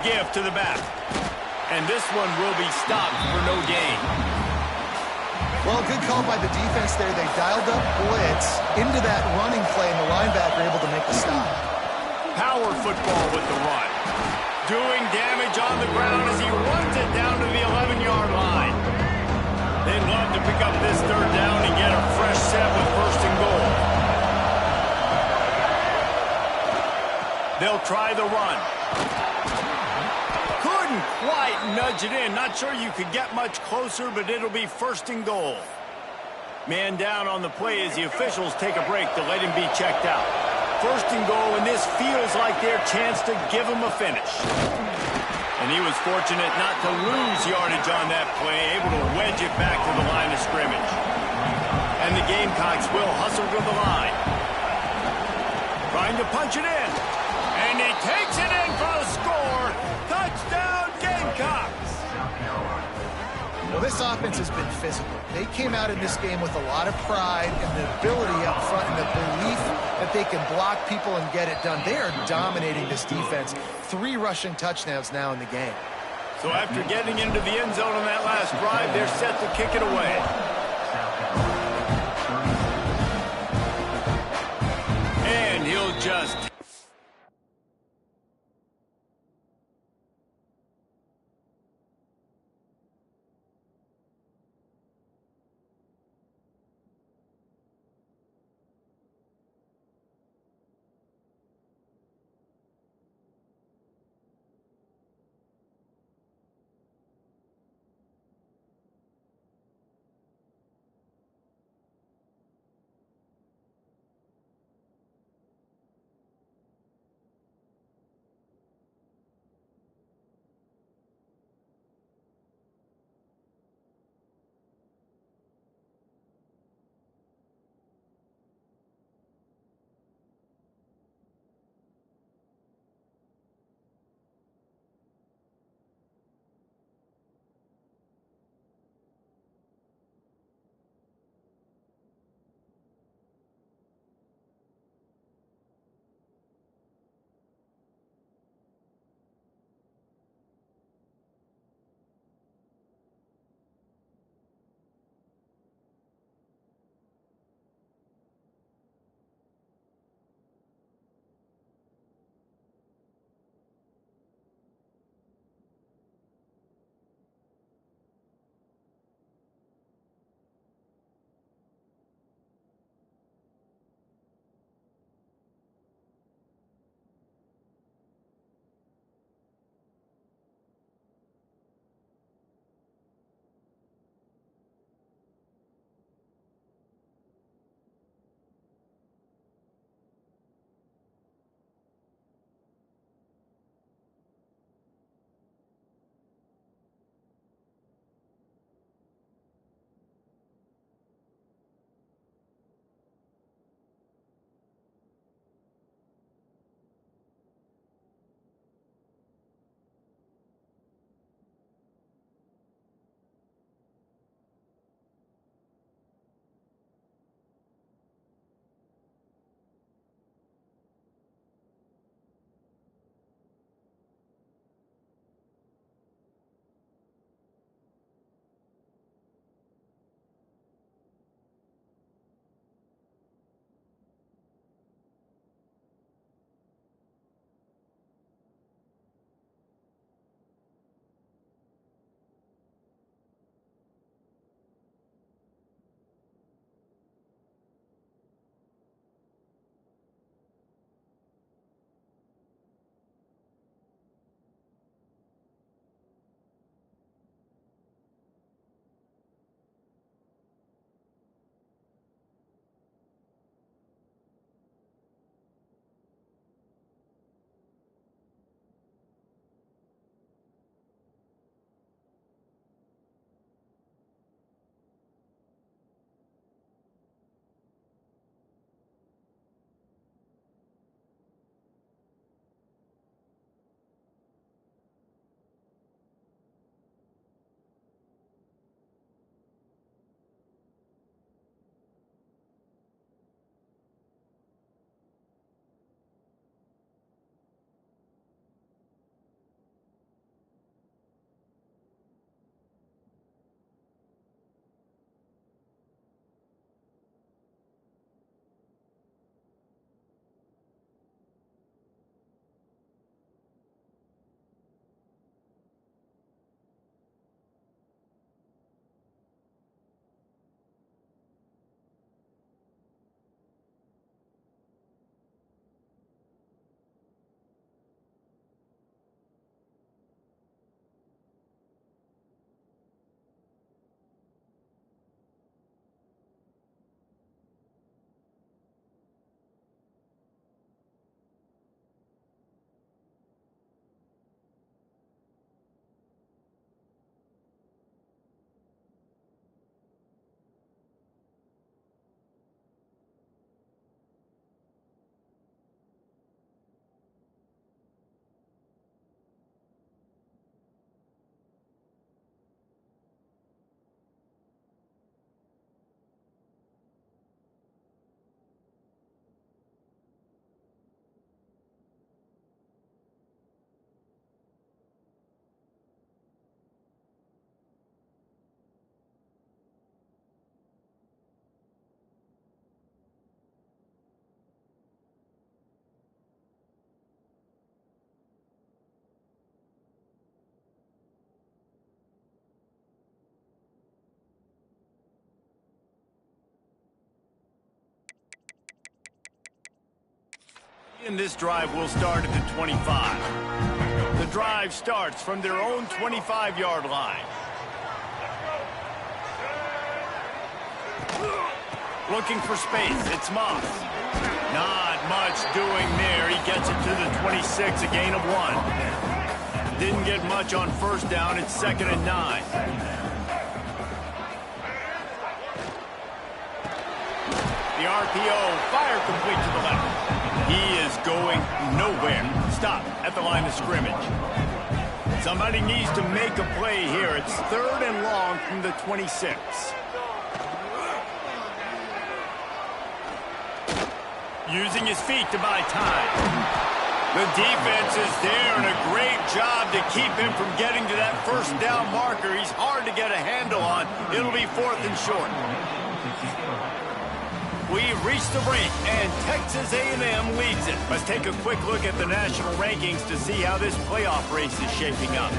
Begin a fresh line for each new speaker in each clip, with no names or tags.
Gift to the back. And this one will be stopped for no gain.
Well, good call by the defense there. They dialed up blitz into that running play, and the linebacker able to make the stop.
Power football with the run. Doing damage on the ground as he runs it down to the 11-yard line. They'd love to pick up this third down and get a fresh set with first and goal. They'll try the run. Couldn't quite nudge it in. Not sure you could get much closer, but it'll be first and goal. Man down on the play as the officials take a break to let him be checked out. First and goal, and this feels like their chance to give him a finish. And he was fortunate not to lose yardage on that play, able to wedge it back to the line of scrimmage. And the Gamecocks will hustle to the line. Trying to punch it in. And he takes it in for a score. Touchdown, Gamecocks!
Well, this offense has been physical. They came out in this game with a lot of pride and the ability up front and the belief that they can block people and get it done. They are dominating this defense. 3 rushing touchdowns now in the game.
So after getting into the end zone on that last drive, they're set to kick it away. And he'll just... And this drive will start at the 25. The drive starts from their own 25-yard line. Looking for space. It's Moss. Not much doing there. He gets it to the 26, a gain of 1. Didn't get much on first down. It's 2nd and 9. The RPO, fire complete to the left. He is going nowhere. Stop at the line of scrimmage. Somebody needs to make a play here. It's 3rd and long from the 26. Using his feet to buy time. The defense is there, and a great job to keep him from getting to that first down marker. He's hard to get a handle on. It'll be 4th and short. We've reached the break, and Texas A&M leads it. Let's take a quick look at the national rankings to see how this playoff race is shaping up.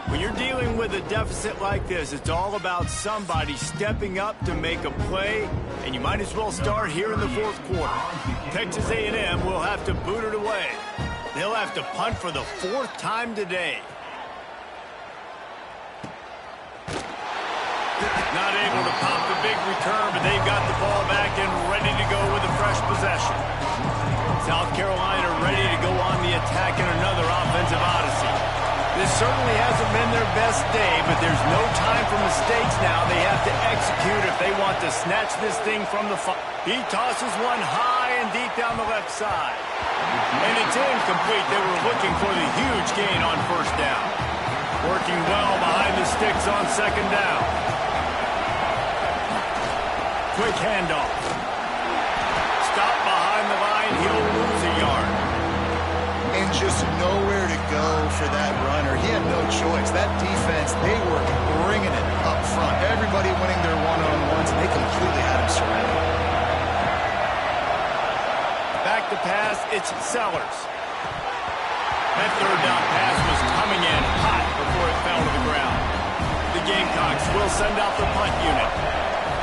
When you're dealing with a deficit like this, it's all about somebody stepping up to make a play, and you might as well start here in the 4th quarter. Texas A&M will have to boot it away. They'll have to punt for the 4th time today. Not able to pop the big return, but they've got the ball back and ready to go with a fresh possession. South Carolina ready to go on the attack in another offensive odyssey. This certainly hasn't been their best day, but there's no time for mistakes now. They have to execute if they want to snatch this thing from the fire. He tosses one high and deep down the left side. And it's incomplete. They were looking for the huge gain on first down. Working well behind the sticks on 2nd down. Quick handoff. Stop behind the line. He'll lose a yard.
And just nowhere to go for that runner. He had no choice. That defense, they were bringing it up front. Everybody winning their one-on-ones, and they completely had him surrounded.
Back to pass, it's Sellers. That 3rd down pass was coming in hot before it fell to the ground. The Gamecocks will send out the punt unit.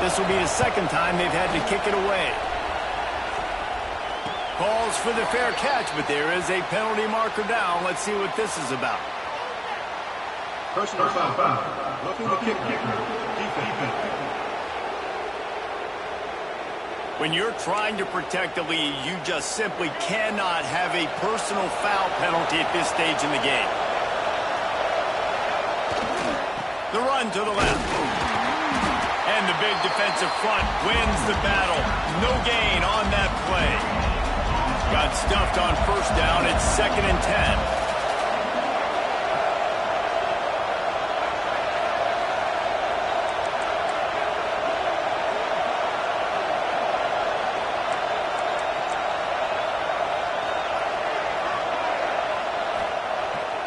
This will be the 2nd time they've had to kick it away. Calls for the fair catch, but there is a penalty marker down. Let's see what this is about.
Personal foul. Looking to kick. Defense.
When you're trying to protect the lead, you just simply cannot have a personal foul penalty at this stage in the game. The run to the left. And the big defensive front wins the battle. No gain on that play. Got stuffed on first down. It's 2nd and 10.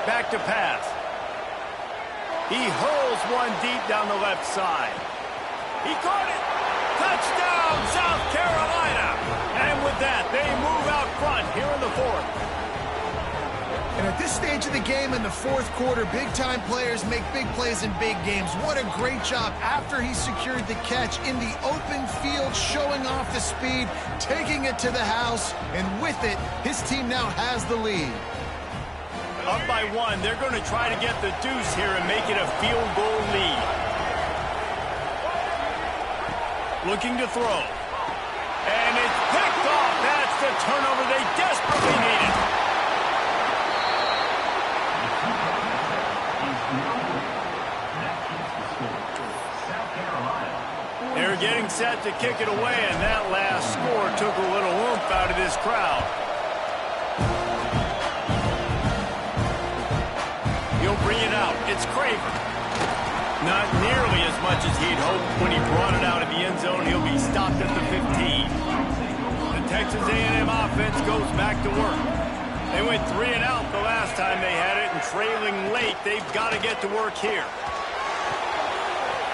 Back to pass. He hurls one deep down the left side. He caught it. Touchdown, South Carolina. And with that, they move out front here in the 4th.
And at this stage of the game in the 4th quarter, big-time players make big plays in big games. What a great job after he secured the catch in the open field, showing off the speed, taking it to the house, and with it, his team now has the lead.
Up by 1, they're going to try to get the deuce here and make it a field goal lead. Looking to throw. And it's picked off. That's the turnover they desperately needed. They're getting set to kick it away, and that last score took a little oomph out of this crowd. He'll bring it out. It's Craver. Not nearly as much as he'd hoped when he brought it out of the end zone. He'll be stopped at the 15. The Texas A&M offense goes back to work. They went 3 and out the last time they had it, and trailing late, they've got to get to work here.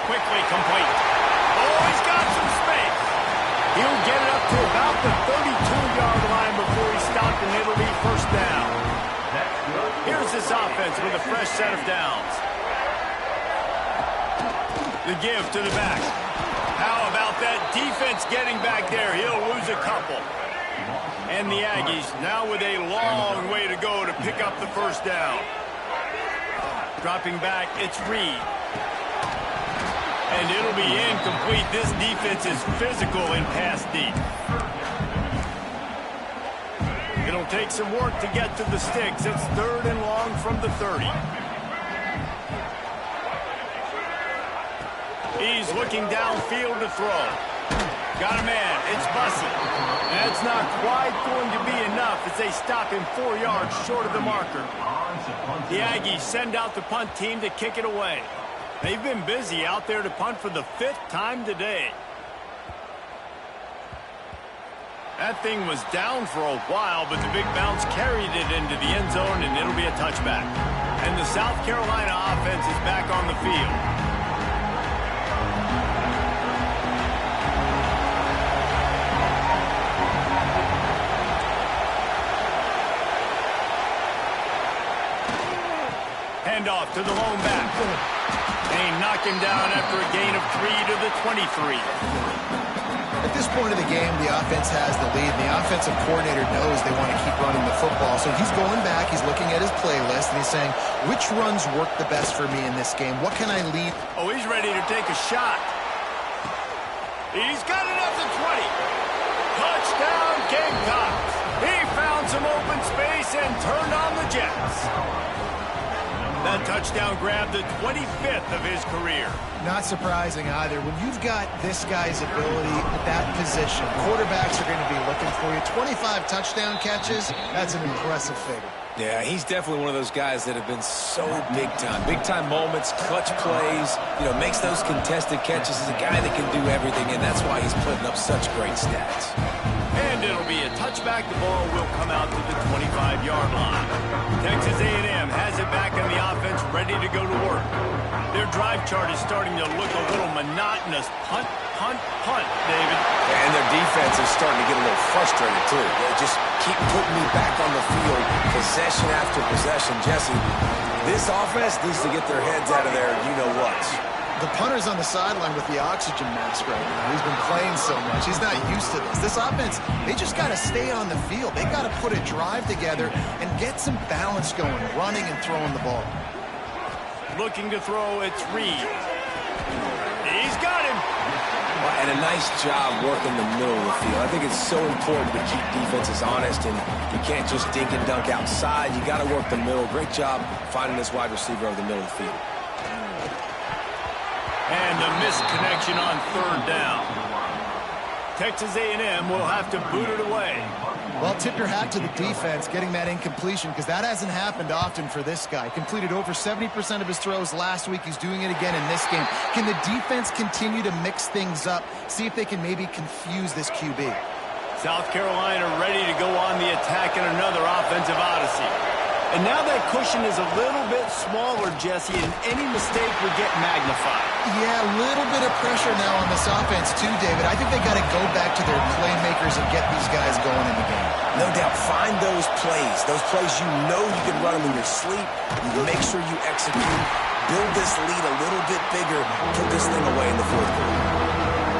Quickly complete. Oh, he's got some space. He'll get it up to about the 32-yard line before he's stopped, and it'll be first down. Here's this offense with a fresh set of downs. The give to the back. How about that defense getting back there? He'll lose a couple. And the Aggies now with a long way to go to pick up the first down. Dropping back, it's Reed. And it'll be incomplete. This defense is physical in pass deep. It'll take some work to get to the sticks. It's 3rd and long from the 30. He's looking downfield to throw. Got a man. It's Bussey. That's not quite going to be enough as they stop him 4 yards short of the marker. The Aggies send out the punt team to kick it away. They've been busy out there to punt for the 5th time today. That thing was down for a while, but the big bounce carried it into the end zone, and it'll be a touchback. And the South Carolina offense is back on the field. Handoff to the lone back. They knock him down after a gain of 3 to the 23.
At this point of the game, the offense has the lead. The offensive coordinator knows they want to keep running the football. So he's going back, he's looking at his playlist, and he's saying, which runs work the best for me in this game? What can I lead?
Oh, he's ready to take a shot. He's got it at the 20. Touchdown, Gamecocks. He found some open space and turned on the Jets. That touchdown grabbed the 25th of his career.
Not surprising either. When you've got this guy's ability at that position, quarterbacks are going to be looking for you. 25 touchdown catches, that's an impressive figure.
Yeah, he's definitely one of those guys that have been so big time. Big time moments, clutch plays, makes those contested catches. He's a guy that can do everything, and that's why he's putting up such great stats.
And it'll be a touchback. The ball will come out to the 25-yard line. Texas A&M has it back on the offense, ready to go to work. Their drive chart is starting to look a little monotonous. Punt, punt, punt, David.
And their defense is starting to get a little frustrated, too. They just keep putting me back on the field, possession after possession. Jesse, this offense needs to get their heads out of there, you-know-what.
The punter's on the sideline with the oxygen mask right now. He's been playing so much. He's not used to this. This offense, they just got to stay on the field. They got to put a drive together and get some balance going, running and throwing the ball.
Looking to throw, it's Reed. He's got him.
And a nice job working the middle of the field. I think it's so important to keep defenses honest, and you can't just dink and dunk outside. You got to work the middle. Great job finding this wide receiver over the middle of the field.
And the missed connection on 3rd down. Texas A&M will have to boot it away.
Well, tip your hat to the defense getting that incompletion, because that hasn't happened often for this guy. Completed over 70% of his throws last week. He's doing it again in this game. Can the defense continue to mix things up, see if they can maybe confuse this QB?
South Carolina ready to go on the attack in another offensive odyssey. And now that cushion is a little bit smaller, Jesse, and any mistake would get magnified.
Yeah, a little bit of pressure now on this offense too, David. I think they got to go back to their playmakers and get these guys going in the game.
No doubt. Find those plays you know you can run them in your sleep. You make sure you execute. Build this lead a little bit bigger. Put this thing away in the 4th quarter.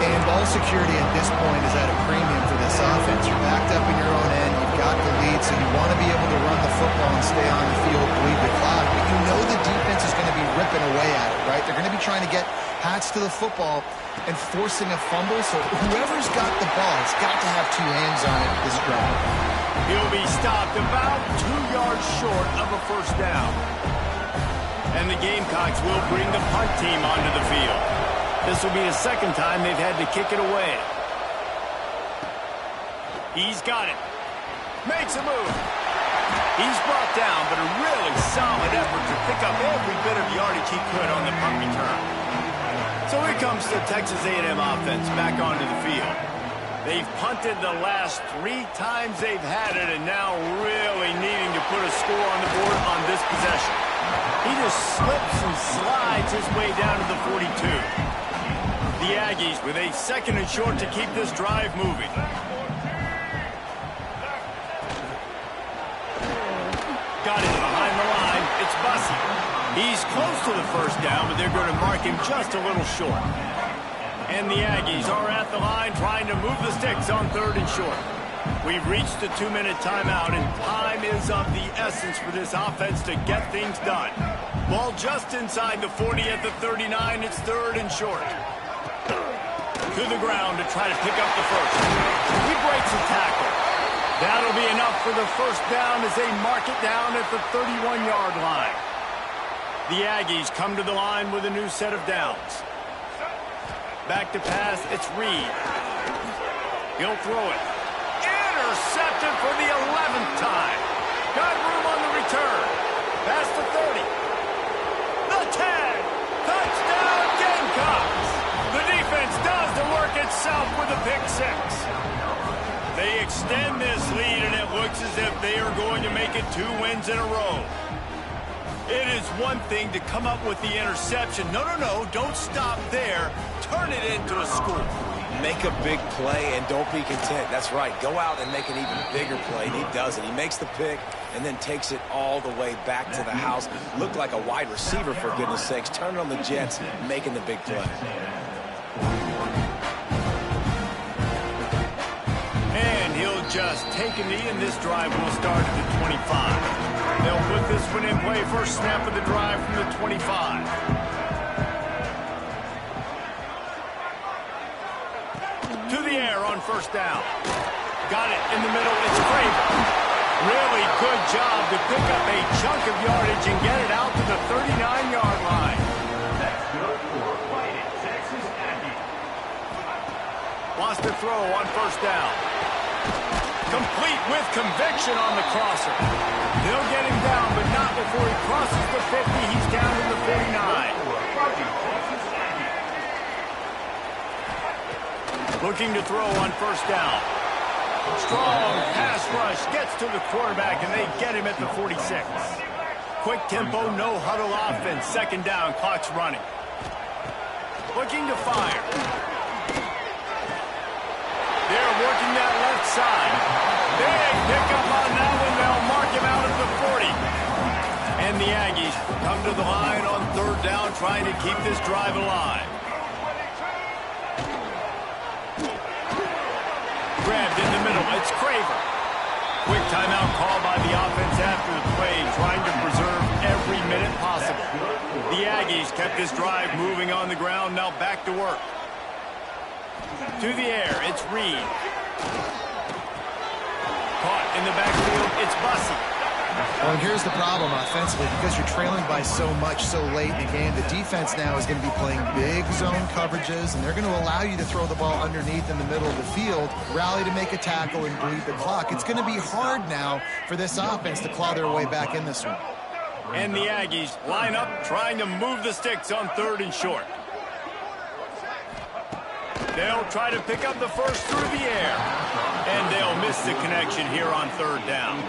And ball security at this point is at a premium for this offense. You're backed up in your own end. You've got the lead, so you want to be able to run the football and stay on the field, bleed the clock. But you know the defense is going to be ripping away at it, right? They're going to be trying to get hats to the football and forcing a fumble. So whoever's got the ball has got to have 2 hands on it this drive.
He'll be stopped about 2 yards short of a first down. And the Gamecocks will bring the punt team onto the field. This will be the 2nd time they've had to kick it away. He's got it. Makes a move. He's brought down, but a really solid effort to pick up every bit of yardage he could on the punt return. So here comes the Texas A&M offense back onto the field. They've punted the last 3 times they've had it, and now really needing to put a score on the board on this possession. He just slips and slides his way down to the 42. The Aggies with a 2nd and short to keep this drive moving. Got it behind the line. It's Bussey. He's close to the first down, but they're going to mark him just a little short. And the Aggies are at the line trying to move the sticks on 3rd and short. We've reached the 2-minute timeout, and time is of the essence for this offense to get things done. Ball just inside the 40 at the 39. It's 3rd and short. To the ground to try to pick up the first. He breaks a tackle. That'll be enough for the first down as they mark it down at the 31-yard line. The Aggies come to the line with a new set of downs. Back to pass, it's Reed. He'll throw it. Intercepted for the 11th time. Got room on the return. Past the 30. The 10. Touchdown Gamecocks. The defense does the work itself with a pick 6. They extend this lead, and it looks as if they are going to make it 2 wins in a row. It is one thing to come up with the interception. No, don't stop there. Turn it into a score.
Make a big play and don't be content. That's right. Go out and make an even bigger play, and he does it. He makes the pick and then takes it all the way back to the house. Looked like a wide receiver, for goodness sakes. Turning on the Jets, making the big play.
And he'll just take a knee, and this drive will start at the 25. They'll put this one in play. First snap of the drive from the 25. To the air on first down. Got it in the middle. It's Craven. Really good job to pick up a chunk of yardage and get it out to the 39-yard line.
That's good for Fighting Texas Aggies.
Wants to throw on first down. Complete with conviction on the crosser. They'll get him down, but not before he crosses the 50. He's down to the 49. Looking to throw on first down. Strong pass rush gets to the quarterback, and they get him at the 46. Quick tempo, no huddle offense. Second down, clock's running. Looking to fire. They're working that left side. Big pickup on that one. They'll mark him out at the 40. And the Aggies come to the line on 3rd down, trying to keep this drive alive. Grabbed in the middle. It's Craven. Quick timeout call by the offense after the play, trying to preserve every minute possible. The Aggies kept this drive moving on the ground. Now back to work. To the air, it's Reed. Caught in the backfield, it's Bussey.
Well, and here's the problem offensively. Because you're trailing by so much so late in the game, the defense now is going to be playing big zone coverages, and they're going to allow you to throw the ball underneath in the middle of the field, rally to make a tackle, and bleed the clock. It's going to be hard now for this offense to claw their way back in this one.
And the Aggies line up, trying to move the sticks on 3rd and short. They'll try to pick up the first through the air. And they'll miss the connection here on 3rd down.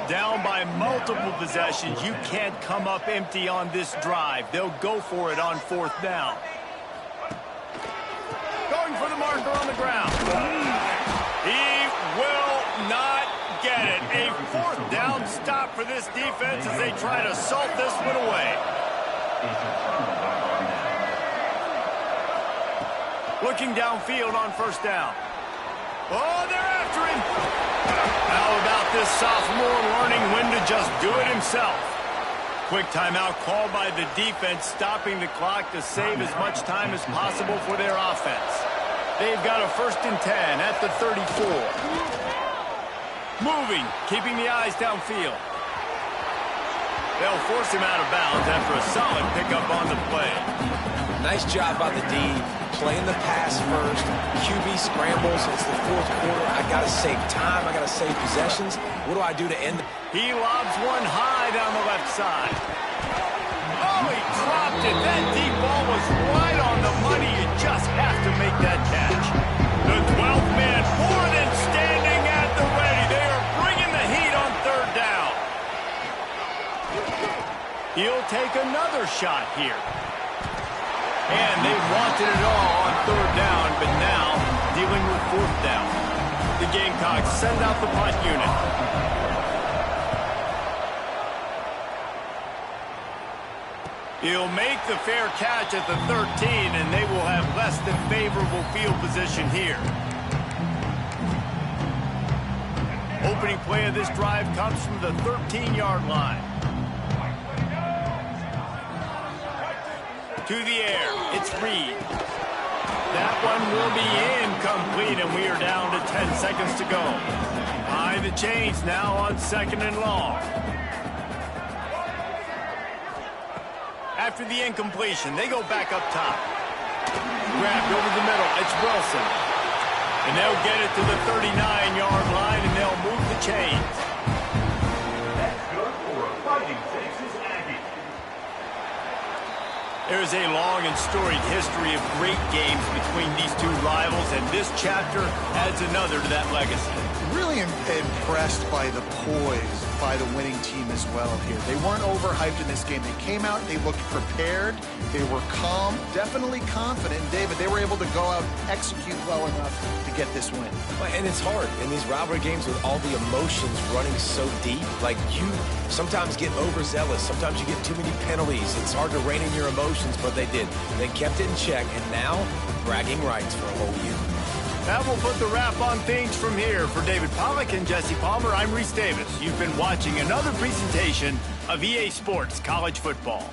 Down by multiple possessions. You can't come up empty on this drive. They'll go for it on 4th down. Going for the marker on the ground. He will not get it. A 4th down stop for this defense as they try to salt this one away. Looking downfield on first down. Oh, they're after him. How about this sophomore learning when to just do it himself? Quick timeout called by the defense, stopping the clock to save as much time as possible for their offense. They've got a 1st and 10 at the 34. Moving, keeping the eyes downfield. They'll force him out of bounds after a solid pickup on the play.
Nice job by the D, playing the pass first. QB scrambles. It's the 4th quarter. I got to save time. I got to save possessions. What do I do to end the...
He lobs one high down the left side. Oh, he dropped it. That deep ball was right on the money. You just have to make that catch. The 12th man more than standing at the ready. They are bringing the heat on 3rd down. He'll take another shot here. And they wanted it all on 3rd down, but now dealing with 4th down. The Gamecocks send out the punt unit. He'll make the fair catch at the 13, and they will have less than favorable field position here. Opening play of this drive comes from the 13-yard line. To the air, it's Reed. That one will be incomplete, and we are down to 10 seconds to go. Behind the chains now on 2nd and long. After the incompletion, they go back up top. Grabbed over the middle, it's Wilson. And they'll get it to the 39-yard line, and they'll move the chains.
That's good for a Fighting Texas Aggie.
There's a long and storied history of great games between these two rivals, and this chapter adds another to that legacy.
Really impressed by the poise by the winning team as well here. They weren't overhyped in this game. They came out, they looked prepared, they were calm, definitely confident. David, they were able to go out and execute well enough to get this win.
And it's hard in these rivalry games with all the emotions running so deep. Like, you sometimes get overzealous. Sometimes you get too many penalties. It's hard to rein in your emotions, but they did. They kept it in check, and now bragging rights for a whole year.
That will put the wrap on things from here. For David Pollack and Jesse Palmer, I'm Reese Davis. You've been watching another presentation of EA Sports College Football.